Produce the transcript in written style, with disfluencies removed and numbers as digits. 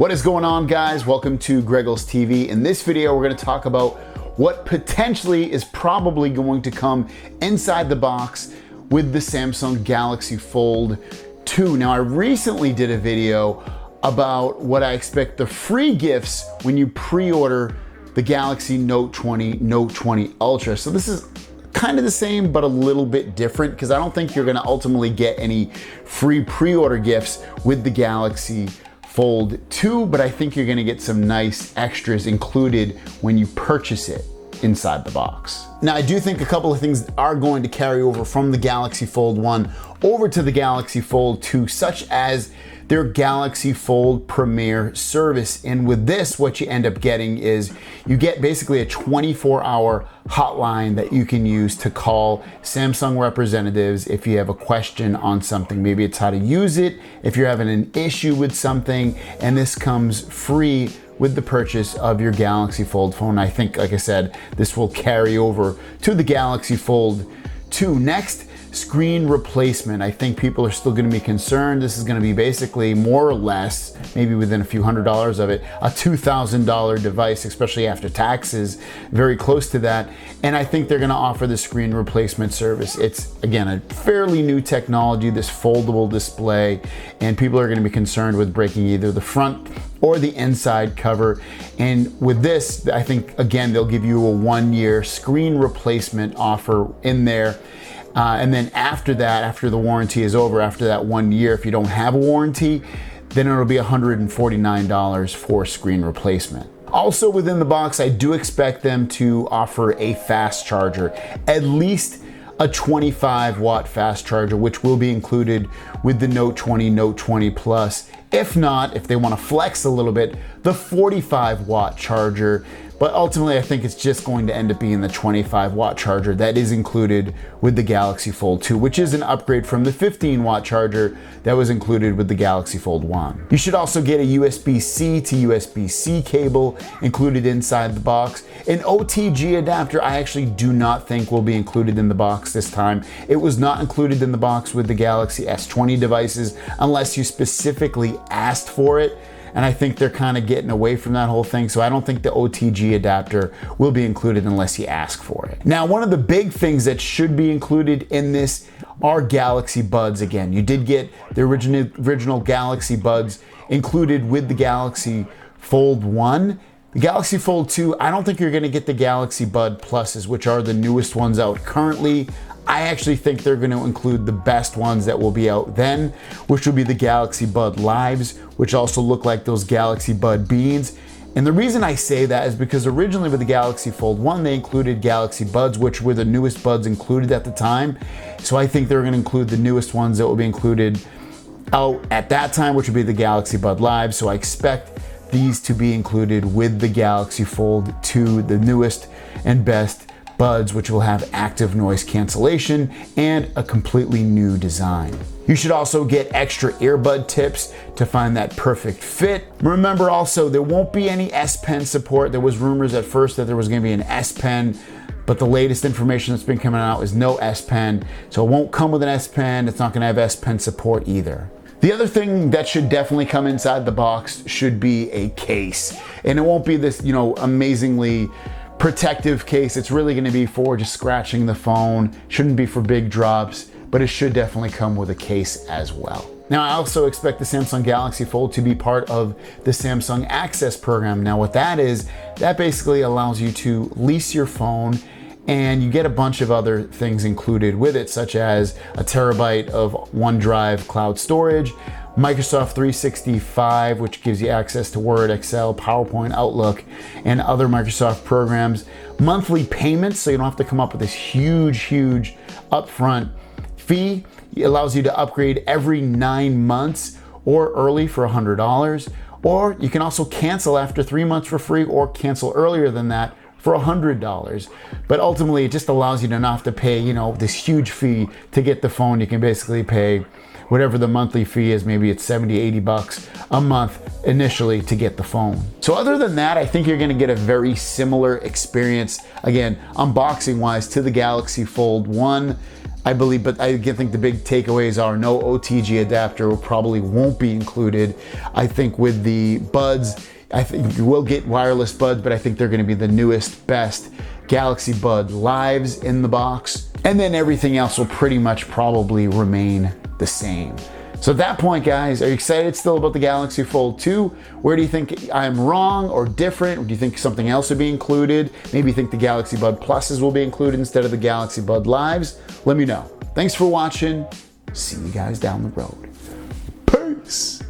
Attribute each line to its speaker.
Speaker 1: What is going on, guys? Welcome to Greggles TV. In this video, we're going to talk about what potentially is probably going to come inside the box with the Samsung Galaxy Fold 2. Now, I recently did a video about what I expect the free gifts when you pre-order the Galaxy Note 20, Note 20 Ultra. So this is kind of the same, but a little bit different because I don't think you're going to ultimately get any free pre-order gifts with the Galaxy Fold 2, but I think you're gonna get some nice extras included when you purchase it inside the box. Now, I do think a couple of things are going to carry over from the Galaxy Fold 1 over to the Galaxy Fold 2, such as their Galaxy Fold Premier service. And with this, what you end up getting is you get basically a 24-hour hotline that you can use to call Samsung representatives if you have a question on something. Maybe it's how to use it, if you're having an issue with something, and this comes free with the purchase of your Galaxy Fold phone. I think, like I said, this will carry over to the Galaxy Fold 2. Next, screen replacement. I think people are still going to be concerned. This is going to be basically more or less, maybe within a few $100s of it, a $2,000 device, especially after taxes, very close to that. And I think they're going to offer the screen replacement service. It's, again, a fairly new technology, this foldable display, and people are going to be concerned with breaking either the front or the inside cover. And with this, I think, again, they'll give you a 1-year screen replacement offer in there. And then after that, after the warranty is over, after that 1 year, if you don't have a warranty, then it'll be $149 for screen replacement. Also within the box, I do expect them to offer a fast charger, at least a 25-watt fast charger, which will be included with the Note 20, Note 20 Plus. If not, if they want to flex a little bit, the 45-watt charger. But ultimately, I think it's just going to end up being the 25-watt charger that is included with the Galaxy Fold 2, which is an upgrade from the 15-watt charger that was included with the Galaxy Fold 1. You should also get a USB-C to USB-C cable included inside the box. An OTG adapter I actually do not think will be included in the box this time. It was not included in the box with the Galaxy S20 devices unless you specifically asked for it. And I think they're kind of getting away from that whole thing. So I don't think the OTG adapter will be included unless you ask for it. Now, one of the big things that should be included in this are Galaxy Buds. Again, you did get the original Galaxy Buds included with the Galaxy Fold 1. The Galaxy Fold 2, I don't think you're gonna get the Galaxy Bud Pluses, which are the newest ones out currently. I actually think they're going to include the best ones that will be out then, which will be the Galaxy Bud Lives, which also look like those Galaxy Bud Beans. And the reason I say that is because originally with the Galaxy Fold 1, they included Galaxy Buds, which were the newest buds included at the time. So I think they're going to include the newest ones that will be included out at that time, which would be the Galaxy Bud Lives. So I expect these to be included with the Galaxy Fold 2, the newest and best buds, which will have active noise cancellation and a completely new design. You should also get extra earbud tips to find that perfect fit. Remember also, there won't be any S Pen support. There was rumors at first that there was going to be an S Pen, but the latest information that's been coming out is no S Pen. So it won't come with an S Pen. It's not going to have S Pen support either. The other thing that should definitely come inside the box should be a case. And it won't be this, amazingly protective case. It's really going to be for just scratching the phone. Shouldn't be for big drops, but it should definitely come with a case as well. Now, I also expect the Samsung Galaxy Fold to be part of the Samsung Access program. Now, what that is, that basically allows you to lease your phone and you get a bunch of other things included with it, such as a terabyte of OneDrive cloud storage, Microsoft 365, which gives you access to Word, Excel, PowerPoint, Outlook, and other Microsoft programs. Monthly payments, so you don't have to come up with this huge upfront fee. It allows you to upgrade every 9 months or early for $100. Or you can also cancel after 3 months for free or cancel earlier than that for $100. But ultimately, it just allows you to not have to pay, this huge fee to get the phone. You can basically pay whatever the monthly fee is. Maybe it's 70, 80 bucks a month initially to get the phone. So other than that, I think you're gonna get a very similar experience, again, unboxing wise, to the Galaxy Fold 1. I believe, but I think the big takeaways are no OTG adapter probably won't be included. I think with the buds, I think you will get wireless buds, but I think they're going to be the newest, best Galaxy Bud Lives in the box. And then everything else will pretty much probably remain the same. So at that point, guys, are you excited still about the Galaxy Fold 2? Where do you think I'm wrong or different? Or do you think something else would be included? Maybe you think the Galaxy Bud Pluses will be included instead of the Galaxy Bud Lives? Let me know. Thanks for watching. See you guys down the road. Peace.